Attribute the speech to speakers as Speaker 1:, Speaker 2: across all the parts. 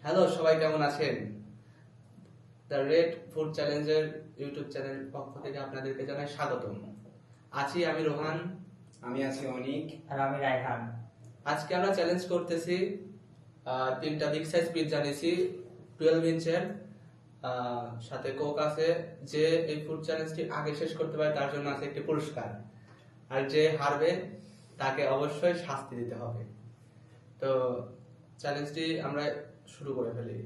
Speaker 1: Hello, সবাই কেমন আছেন? দ্য রেড ফুড চ্যালেঞ্জের ইউটিউব চ্যানেল পক্ষ থেকে আপনাদেরকে জানাই স্বাগতম। আছি আমি রোহান,
Speaker 2: আমি আছি অনিক,
Speaker 3: আর আমি রায়হান।
Speaker 1: আজকে আমরা চ্যালেঞ্জ করতেছি তিনটা বিগ সাইজ পিৎজা নিয়েছি 12 ইঞ্চের, সাথে কোক আছে। যে এই ফুড চ্যালেঞ্জটি আগে শেষ করতে পারে তার জন্য আছে একটি পুরস্কার, আর যে হারবে তাকে অবশ্যই শাস্তি দিতে হবে। তো চ্যালেঞ্জটি আমরা শুরু করে ফেলি।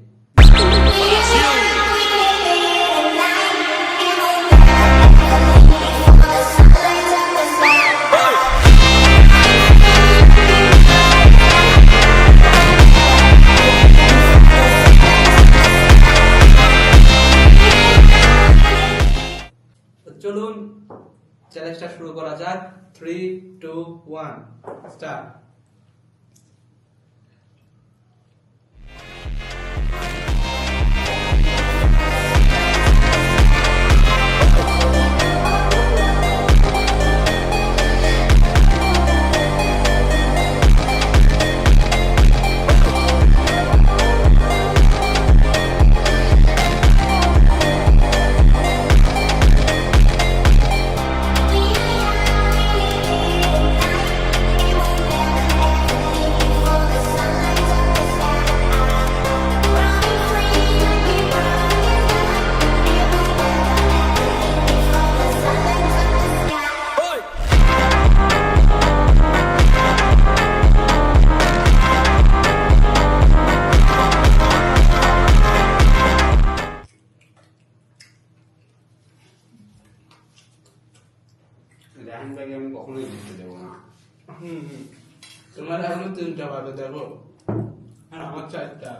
Speaker 1: চলুন চ্যালেঞ্জটা শুরু করা যাক। 3, 2, 1 স্টার্ট।
Speaker 2: রায়হান ভাইকে আমি কখনোই জিততে দেবো না।
Speaker 1: তোমার এখনো 3টা বাজে দেবো, আর আমার 4টা।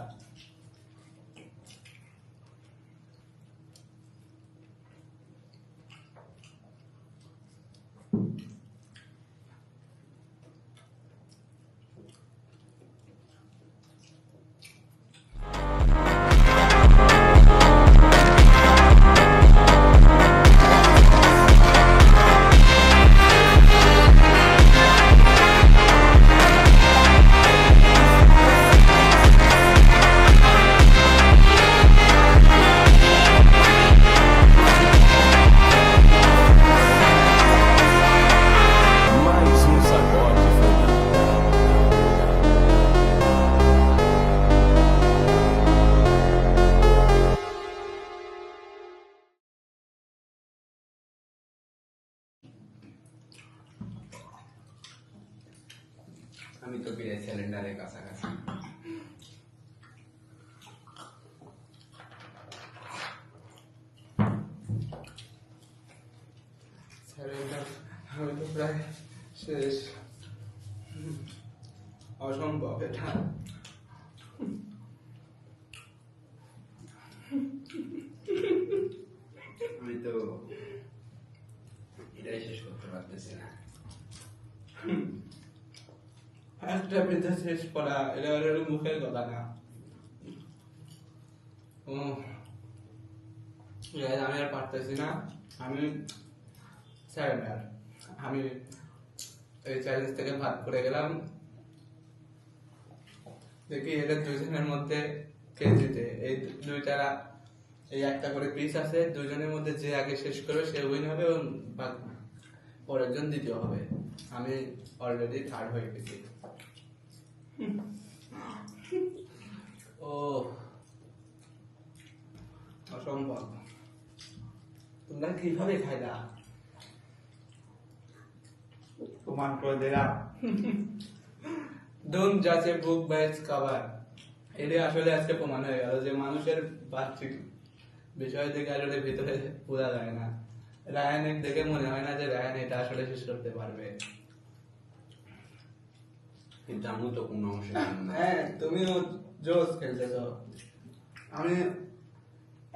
Speaker 4: Mais um sacode foi.
Speaker 2: আমি তো প্রায় সিলিন্ডারের কাছাকাছি।
Speaker 1: আমি তো প্রায় শেষ। অসম্ভব এটা।
Speaker 2: আমি তো এটাই শেষ করতে পারতেছি না।
Speaker 1: একটা পিঠা শেষ করা এটা হলো মুখের কথা না। আমি আর পারতেছি না। আমি স্যারেন্ডার। আমি এই চ্যালেঞ্জ থেকে ভাগ করে গেলাম। দেখি এদের দুজনের মধ্যে কে জিতে। এই দুইটা, এই একটা করে পিস আছে, দুজনের মধ্যে যে আগে শেষ করবে সে উইন হবে এবং পরের জন দ্বিতীয় হবে। আমি অলরেডি থার্ড হয়ে গেছি। ও অসম্ভব। তোমরা কিভাবে খাইলা?
Speaker 3: প্রমাণ করে দিলাম।
Speaker 1: ডোন্ট জাজ এ বুক বাই ইটস কভার। এটা আসলে আজকে প্রমাণ হয়ে গেল যে মানুষের বাহ্যিক বিষয় থেকে আসলে ভিতরে বোঝা যায় না। রায়ানের দেখে মনে হয় না যে রায়ান এটা আসলে শেষ করতে পারবে।
Speaker 2: কিন্তু আমিও তো কোনো অংশে ছিলাম না।
Speaker 1: হ্যাঁ, তুমিও জোস খেলতেছো। আমি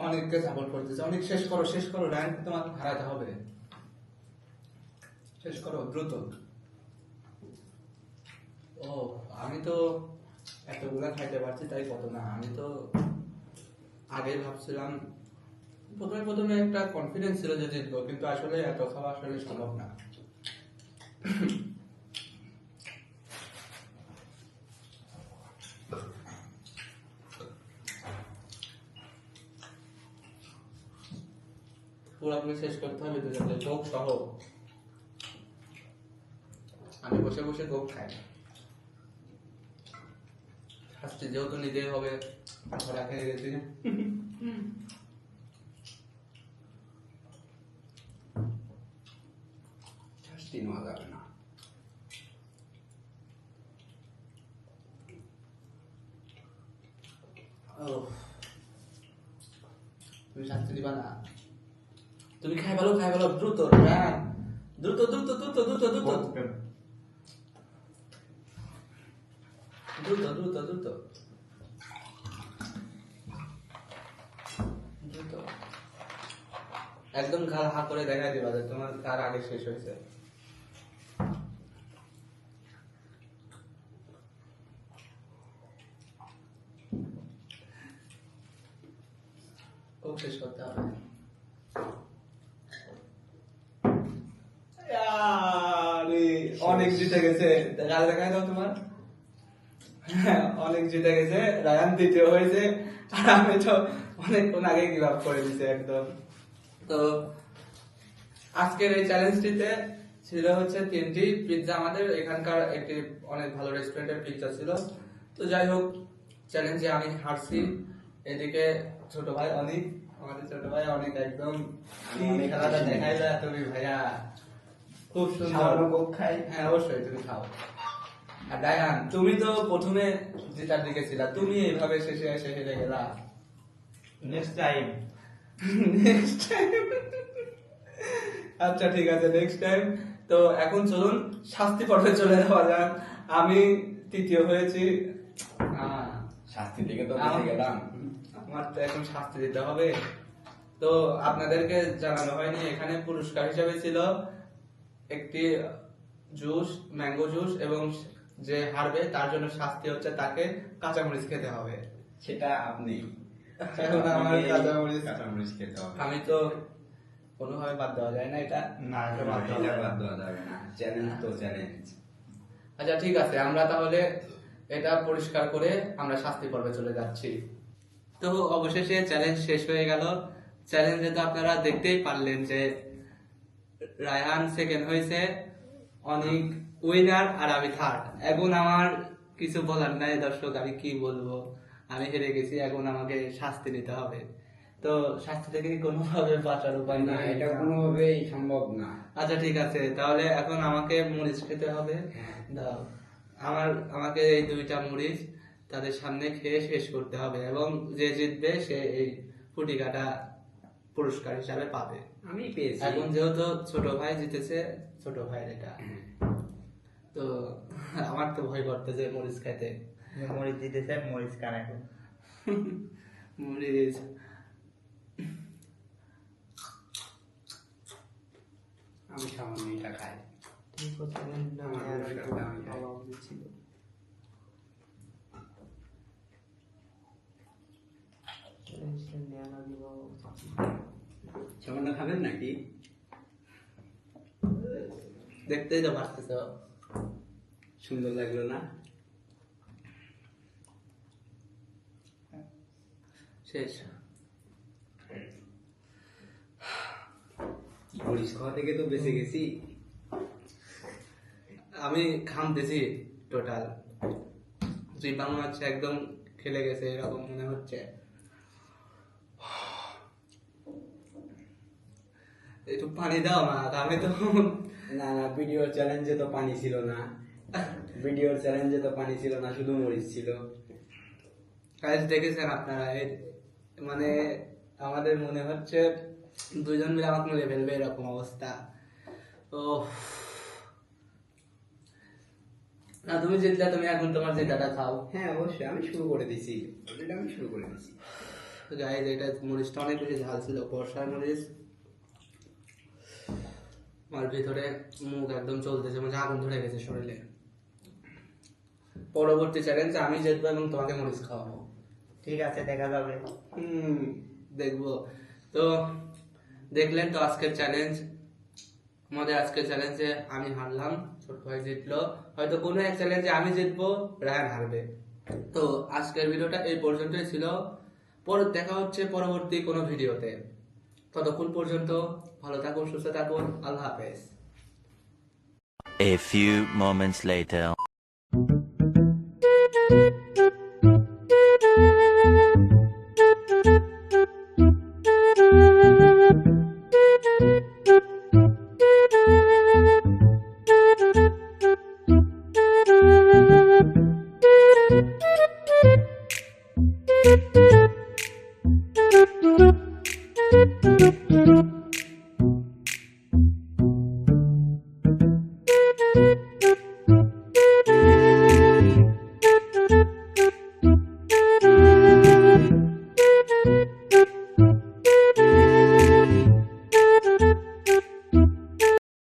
Speaker 1: অনেককে সাপোর্ট করতেছি। অনেক শেষ করো, শেষ করো। রায়ানকে তোমাকে হারাতে হবে। শেষ করো দ্রুত। ও, আমি তো এতগুলা খাইতে পারছি তাই কত না। আমি তো আগে ভাবছিলাম, প্রথমে একটা কনফিডেন্স ছিল যে জিতবো, কিন্তু আসলে এত খাওয়া আসলে সম্ভব না। পুরোপুরি শেষ করতে হবে দুজনকে কোক সহ। আমি বসে বসে কোক খাই, আজকে যেহেতু নিতেই হবে, ধরা খেয়ে গেছি।
Speaker 2: শাস্তি নেওয়া যাবে না।
Speaker 1: তুমি শাস্তি দিবা না, তুমি খাই ভালো দ্রুত, হ্যাঁ দ্রুত দ্রুত দ্রুত দ্রুত দ্রুত দ্রুত দ্রুত দ্রুত দ্রুত একদম ঘাড় হা করে দেখাই দিবা যে তোমার কার আগে শেষ হয়েছে। খুব শেষ করতে হবে। অনেক জিতে গেছে, দেখাই দাও তোমার। অনেক জিতে গেছে, রায়ান দ্বিতীয় হয়েছে, আর আমি তো অনেকক্ষণ আগে গিভ আপ করে দিছি একদম। তো আজকের এই চ্যালেঞ্জটিতে ছিল হচ্ছে 3টি পিৎজা। আমাদের এখানকার একটি অনেক ভালো রেস্টুরেন্টের পিৎজা ছিল। তো যাই হোক, চ্যালেঞ্জে আমি হারছি। এদিকে ছোট ভাই অনেক, আমাদের ছোট ভাই অনেক একদম খেলাটা দেখাইলা তুমি ভাইয়া, খুব সুন্দর।
Speaker 3: কোক খাই।
Speaker 1: হ্যাঁ অবশ্যই তুমি খাও। আর ডায়ান, তুমি তো প্রথমে জেতার দিকে ছিলা, তুমি এইভাবে শেষে এসে হেরে গেলা।
Speaker 3: Next time.
Speaker 1: আচ্ছা ঠিক আছে, নেক্সট টাইম। তো এখন চলুন শাস্তি পর্বে চলে যাওয়া যাক। আমি তৃতীয় হয়েছি।
Speaker 2: শাস্তি থেকে তো বেঁচে গেলাম।
Speaker 1: আমার তো এখন শাস্তি দিতে হবে। তো আপনাদেরকে জানানো হয়নি, এখানে পুরস্কার হিসেবে ছিল একটি জুস, ম্যাঙ্গো জুস, এবং যে হারবে তার জন্য শাস্তি হচ্ছে তাকে কাঁচামরিচ খেতে হবে।
Speaker 2: সেটা আপনি
Speaker 1: এখন আমার
Speaker 2: কাঁচামরিচ খেতে হবে।
Speaker 1: আমি তো কোনোভাবে বাদ দেওয়া যায় না এটা।
Speaker 3: না, এটা বাদ দেওয়া
Speaker 2: এটা
Speaker 3: যাবে না।
Speaker 2: বাদ দেওয়া যাবে না। চ্যালেঞ্জ তো চ্যালেঞ্জ।
Speaker 1: আচ্ছা ঠিক আছে, আমরা তাহলে এটা পরিষ্কার করে আমরা শাস্তি পর্বে চলে যাচ্ছি। তো অবশেষে চ্যালেঞ্জ শেষ হয়ে গেল। চ্যালেঞ্জে তো আপনারা দেখতেই পারলেন যে রায়হান সেকেন্ড হয়েছে, অনেক উইনার, আর আমি থার্ড। এখন আমার কিছু বলার নাই দর্শক, আমি কি বলবো, আমি হেরে গেছি, এখন আমাকে শাস্তি নিতে হবে। তো শাস্তি থেকে কি কোনোভাবে বাঁচার উপায়
Speaker 2: না,
Speaker 1: নাই?
Speaker 2: এটা কোনোভাবেই সম্ভব না।
Speaker 1: আচ্ছা ঠিক আছে, তাহলে এখন আমাকে মরিচ খেতে হবে। দাও আমাকে এই 2টা মরিচ তাদের সামনে খেয়ে শেষ করতে হবে, এবং যে জিতবে সে এই ফুটি কাটা পুরস্কার হিসাবে পাবে।
Speaker 2: আমি পেয়েছি।
Speaker 1: এখন যেহেতু ছোট ভাই জিতেছে, ছোট ভাইয়ের এটা। তো আমার তো ভয় করতেছে মরিচ খাইতে।
Speaker 3: মরিচ দিতেছে, মরিচ খান এখন।
Speaker 1: মরিচ
Speaker 2: আমি সামান্য এটা খাই।
Speaker 1: ঠিক আছে,
Speaker 2: আমার পুরস্কারটা আমি খাই।
Speaker 1: ছিল।
Speaker 2: সামান্য খাবেন নাকি?
Speaker 1: দেখতেই তো পারতেছ,
Speaker 2: সুন্দর লাগলো না?
Speaker 1: শেষ।
Speaker 2: মরিচ খাওয়া থেকে তো বেঁচে গেছি।
Speaker 1: আমি ঘামতেছি টোটাল, জিভা মনে হচ্ছে একদম খেলে গেছে, এরকম মনে হচ্ছে। একটু পানি দাও না, আমি তো
Speaker 2: না না, ভিডিওর চ্যালেঞ্জে তো পানি ছিল না। ভিডিওর চ্যালেঞ্জে তো পানি ছিল না, শুধু মরিচ ছিল।
Speaker 1: কাজ দেখেছেন আপনারা, মানে আমাদের মনে হচ্ছে দুজন মিলে আমাকে মেরে ফেলবে, এরকম অবস্থা। ও না, তুমি জিতলে, তুমি এখন তোমার জেতাটা খাও।
Speaker 2: হ্যাঁ অবশ্যই, আমি শুরু করে দিছি। অলরেডি আমি শুরু করে দিছি।
Speaker 1: গাইজ, এটা মরিচটা অনেক বেশি ঝাল ছিল, বর্ষার মরিচ। আমার ভিতরে মুখ একদম চলতেছে, মানে আগুন ধরে গেছে শরীরে। পরবর্তী চ্যালেঞ্জ আমি জিতবো এবং তোমাকে মরিচ খাওয়াবো।
Speaker 3: ঠিক আছে, দেখা যাবে।
Speaker 1: দেখবো। তো দেখলেন তো আজকের চ্যালেঞ্জ। আমাদের আজকের চ্যালেঞ্জে আমি হারলাম, ছোট ভাই জিতলো। হয়তো কোনো এক চ্যালেঞ্জে আমি জিতবো, রায়ান হারবে। তো আজকের ভিডিওটা এই পর্যন্তই ছিল। দেখা হচ্ছে পরবর্তী কোনো ভিডিওতে। ততক্ষণ পর্যন্ত ভালো থাকুন, সুস্থ থাকুন, আল্লাহ হাফেজ।
Speaker 5: A few moments later.
Speaker 6: Thank you.